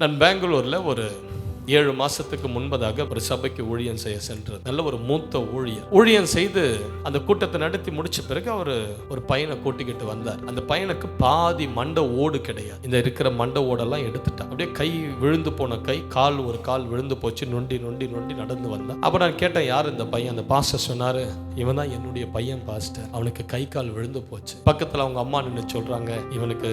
நான் பெங்களூர்ல ஒரு 7 மாசத்துக்கு முன்பதாக ஒரு சபைக்கு ஊழியம் செய்ய சென்றது. நல்ல ஒரு மூத்த ஊழியம் செய்து அந்த கூட்டத்தை நடத்தி முடிச்ச பிறகு அவர் ஒரு பையனை கூட்டிக்கிட்டு வந்தார். அந்த பையனுக்கு பாதி மண்டை ஓடு கிடையாது. இந்த இருக்கிற மண்டை ஓடெல்லாம் எடுத்துட்டான். அப்படியே கை விழுந்து போன கை, ஒரு கால் விழுந்து போச்சு. நொண்டி நொண்டி நொண்டி நடந்து வந்தான். அப்ப நான் கேட்டேன், யார் இந்த பையன்? அந்த பாஸ்டர் சொன்னாரு, இவன் தான் என்னுடைய பையன் பாஸ்டர். அவனுக்கு கை கால் விழுந்து போச்சு. பக்கத்துல அவங்க அம்மா நின்று சொல்றாங்க, இவனுக்கு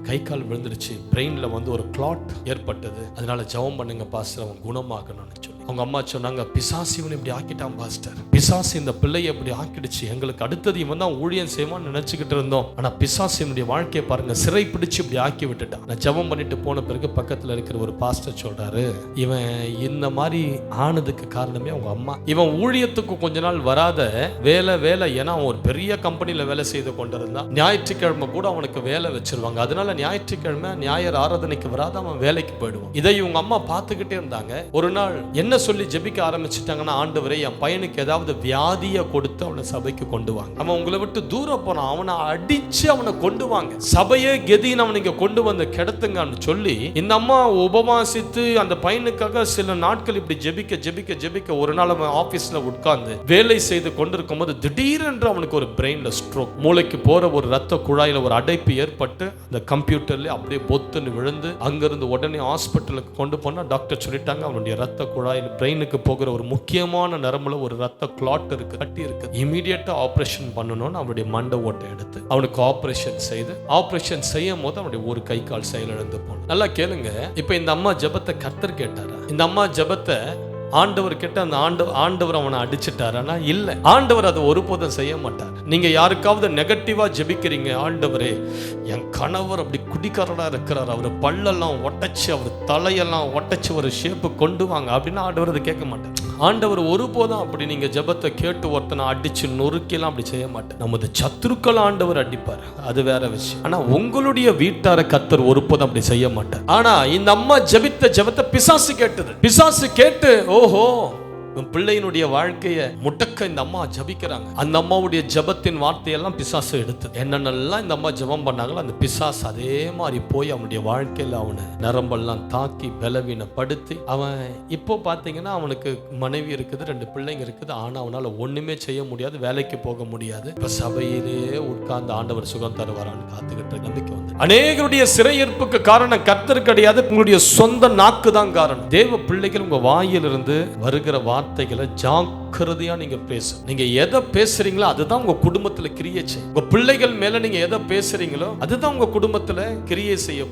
கை கால் விழுந்துடுச்சு, பிரெயின்ல ஒரு கிளாட் ஏற்பட்டது, அதனால ஜெபம் பண்ணுங்க பாஸ்டர், அவன் குணமாகணும்னு சொல்லி. அவங்க அம்மா சொன்னாங்க, பிசாசு இவன் இப்படி ஆக்கிட்டான் பாஸ்டர், பிசாசு இந்த பிள்ளையை இப்படி ஆக்கிடுச்சு, எங்களுக்கு அடுத்தது இவன் தான் ஊழியம் செய்வான்னு நினைச்சுக்கிட்டு இருந்தோம், ஆனா பிசாசு என்னுடைய வாழ்க்கையை பாருங்க சிறை பிடிச்சு இப்படி ஆக்கி விட்டுட்டான். நான் ஜெபம் பண்ணிட்டு போன பிறகு பக்கத்துல இருக்கிற ஒரு பாஸ்டர் சொல்றாரு, இவன் இந்த மாதிரி ஆனதுக்கு காரணமே அவங்க அம்மா. இவன் ஊழியத்துக்கு கொஞ்ச நாள் வராத வேலை ஏன்னா அவன் ஒரு பெரிய கம்பெனில வேலை செய்து கொண்டிருந்தான். ஞாயிற்றுக்கிழமை கூட அவனுக்கு வேலை வச்சிருவாங்க. அதனால ஞாயிற்றுக்கிழமை ஞாயிறு ஆராதனைக்கு வராத அவன் வேலைக்கு போயிடுவான். இதை இவங்க அம்மா பார்த்துக்கிட்டே இருந்தாங்க. ஒரு நாள் என்ன சொல்லி ஜெபிக்க ஆரம்பிச்சுட்டாங்கன்னா, ஆண்டவரே என் பையனுக்கு ஏதாவது வியாதியை கொடுத்து அவனை சபைக்கு கொண்டு வாங்க, அவன் உங்களை விட்டு தூரம் போனான், அவனை அடிச்சு அவனை கொண்டு வாங்க, சபையே கெதின்னு அவனுக்கு கொண்டு வந்து கிடத்துங்கன்னு சொல்லி இந்த அம்மா உபவாசித்து அந்த பையனுக்காக சில நாட்கள் இப்படி ஜெபிக்க ஒரு நாள் அவன் ஆபீஸ்ல உட்கார்ந்து வேலை செய்து கொண்டிருக்கும் போது திடீரென்று அவனுக்கு ஒரு பிரெயின்ல ஸ்ட்ரோக், மூளைக்கு போற ஒரு ரத்த குழாயில ஒரு அடைப்பு ஏற்பட்டு அந்த கம்ப்யூட்டர்ல அப்படியே பொத்துன்னு விழுந்து அங்கிருந்து உடனே ஹாஸ்பிட்டலுக்கு கொண்டு போனா டாக்டர் சொல்லிட்டாங்க, அவனுடைய ரத்த குழாயில் பிரெயினுக்கு போகிற ஒரு முக்கியமான நரம்புல ஒரு ரத்த கிளாட் இருக்கு, கட்டி இருக்கு, இமீடியட்டா ஆபரேஷன் பண்ணணும்னு அவனுடைய மண்டை ஓட்டை எடுத்து அவனுக்கு ஆபரேஷன் செய்யும் போது அவனுடைய ஒரு கை கால் செயலிழந்து போன. நல்லா கேளுங்க, இப்ப இந்த அம்மா ஜெபத்தை கர்த்தர் கேட்டாரா? இந்த அம்மா ஜெபத்தை ஆண்டவர் கிட்ட அந்த ஆண்டவர் அவனை அடிச்சிட்டாரா? இல்ல, ஆண்டவர் அதை ஒருபோதும் செய்ய மாட்டார். நீங்க யாருக்காவது நெகட்டிவா ஜெபிக்கிறீங்க, ஆண்டவரே என் கணவர் அப்படி குடிக்காரனா இருக்கிறார், அவர் பல்லெல்லாம் ஒட்டச்சு, அவர் தலையெல்லாம் ஒட்டச்சு ஒரு ஷேப்பு கொண்டு வாங்க அப்படின்னு ஆண்டவர் அதை கேட்க மாட்டார். ஆண்டவர் ஒருபோதும் அப்படி நீங்க ஜெபத்தை கேட்டு ஒருத்தனை அடிச்சு நொறுக்கலாம் அப்படி செய்ய மாட்டார். நமது சத்துருக்கள் ஆண்டவர் அடிப்பார், அது வேற விஷயம். ஆனா உங்களுடைய வீட்டார கர்த்தர் ஒருபோதும் அப்படி செய்ய மாட்டார். ஆனா இந்த அம்மா ஜெபித்த ஜெபத்தை பிசாசு கேட்டது. பிசாசு கேட்டு, ஓஹோ பிள்ளையினுடைய வாழ்க்கையை முடக்க இந்த அம்மா ஜபிக்கிறாங்க. அந்த அம்மாவுடைய ஜபத்தின் வார்த்தையெல்லாம் பிசாசு எடுத்தது. என்னென்னலாம் இந்த அம்மா ஜபம் பண்ணாங்களோ அந்த பிசாசு அதே மாதிரி போய் அவனுடைய வாழ்க்கையில் அவனை நரம்பெல்லாம் தாக்கி பலவீனப்படுத்தி, அவன் இப்போ பார்த்தீங்கன்னா அவனுக்கு மனைவி இருக்குது, 2 பிள்ளைங்க இருக்குது, ஆனால் அவனால் ஒண்ணுமே செய்ய முடியாது, வேலைக்கு போக முடியாது. இப்போ சபையிலே உட்கார்ந்து ஆண்டவர் சுகம் தருவாரான்னு காத்துக்கிட்டு நம்பிக்கை வந்து அநேகருடைய சிறையிருப்புக்கு காரணம் கர்த்தர் கிடையாது, உங்களுடைய சொந்த நாக்கு தான் காரணம். தேவ பிள்ளைகள் உங்க வாயிலிருந்து வருகிற வார்த்தைகளை ஜாக்கிரதையா நீங்க பேசணும். நீங்க எதை பேசுறீங்களோ அதுதான் உங்க குடும்பத்துல கிரியை செய்யும். உங்க பிள்ளைகள் மேல நீங்க எதை பேசுறீங்களோ அதுதான் உங்க குடும்பத்துல கிரியை செய்யும்.